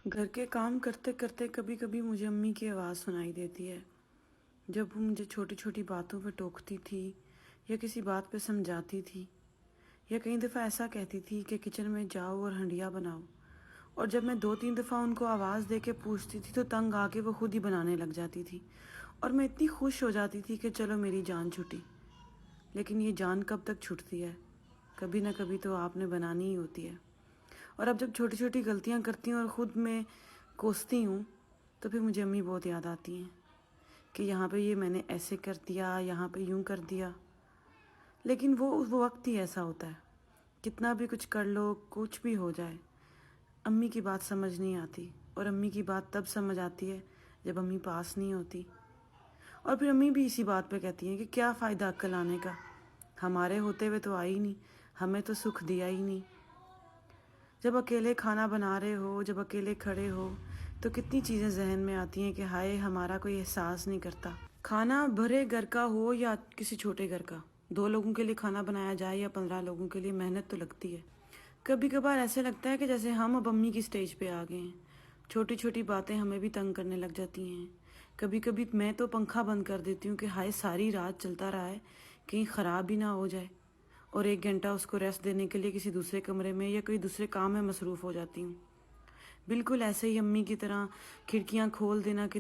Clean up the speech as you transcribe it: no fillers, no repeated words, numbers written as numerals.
گھر کے کام کرتے کرتے کبھی کبھی مجھے امی کی آواز سنائی دیتی ہے، جب وہ مجھے چھوٹی چھوٹی باتوں پہ ٹوکتی تھی یا کسی بات پہ سمجھاتی تھی، یا کئی دفعہ ایسا کہتی تھی کہ کچن میں جاؤ اور ہنڈیا بناؤ، اور جب میں 2-3 دفعہ ان کو آواز دے کے پوچھتی تھی تو تنگ آ کے وہ خود ہی بنانے لگ جاتی تھی، اور میں اتنی خوش ہو جاتی تھی کہ چلو میری جان چھٹی۔ لیکن یہ جان کب تک چھٹتی ہے؟ کبھی نہ کبھی تو آپ نے بنانی ہی ہوتی ہے۔ اور اب جب چھوٹی چھوٹی غلطیاں کرتی ہوں اور خود میں کوستی ہوں تو پھر مجھے امی بہت یاد آتی ہیں کہ یہاں پہ یہ میں نے ایسے کر دیا، یہاں پہ یوں کر دیا۔ لیکن وہ وقت ہی ایسا ہوتا ہے، کتنا بھی کچھ کر لو، کچھ بھی ہو جائے، امی کی بات سمجھ نہیں آتی، اور امی کی بات تب سمجھ آتی ہے جب امی پاس نہیں ہوتی۔ اور پھر امی بھی اسی بات پہ کہتی ہیں کہ کیا فائدہ عقل آنے کا، ہمارے ہوتے ہوئے تو آئی نہیں، ہمیں تو سکھ دیا ہی نہیں۔ جب اکیلے کھانا بنا رہے ہو، جب اکیلے کھڑے ہو تو کتنی چیزیں ذہن میں آتی ہیں کہ ہائے ہمارا کوئی احساس نہیں کرتا۔ کھانا بھرے گھر کا ہو یا کسی چھوٹے گھر کا، 2 لوگوں کے لیے کھانا بنایا جائے یا 15 لوگوں کے لیے، محنت تو لگتی ہے۔ کبھی کبھار ایسے لگتا ہے کہ جیسے ہم اب امی کی سٹیج پہ آ گئے ہیں، چھوٹی چھوٹی باتیں ہمیں بھی تنگ کرنے لگ جاتی ہیں۔ کبھی کبھی میں تو پنکھا بند کر دیتی ہوں کہ ہائے ساری رات چلتا رہا ہے، کہیں خراب ہی نہ ہو جائے، اور 1 گھنٹہ اس کو ریسٹ دینے کے لیے کسی دوسرے کمرے میں یا کوئی دوسرے کام میں مصروف ہو جاتی ہوں۔ بالکل ایسے ہی امی کی طرح کھڑکیاں کھول دینا کہ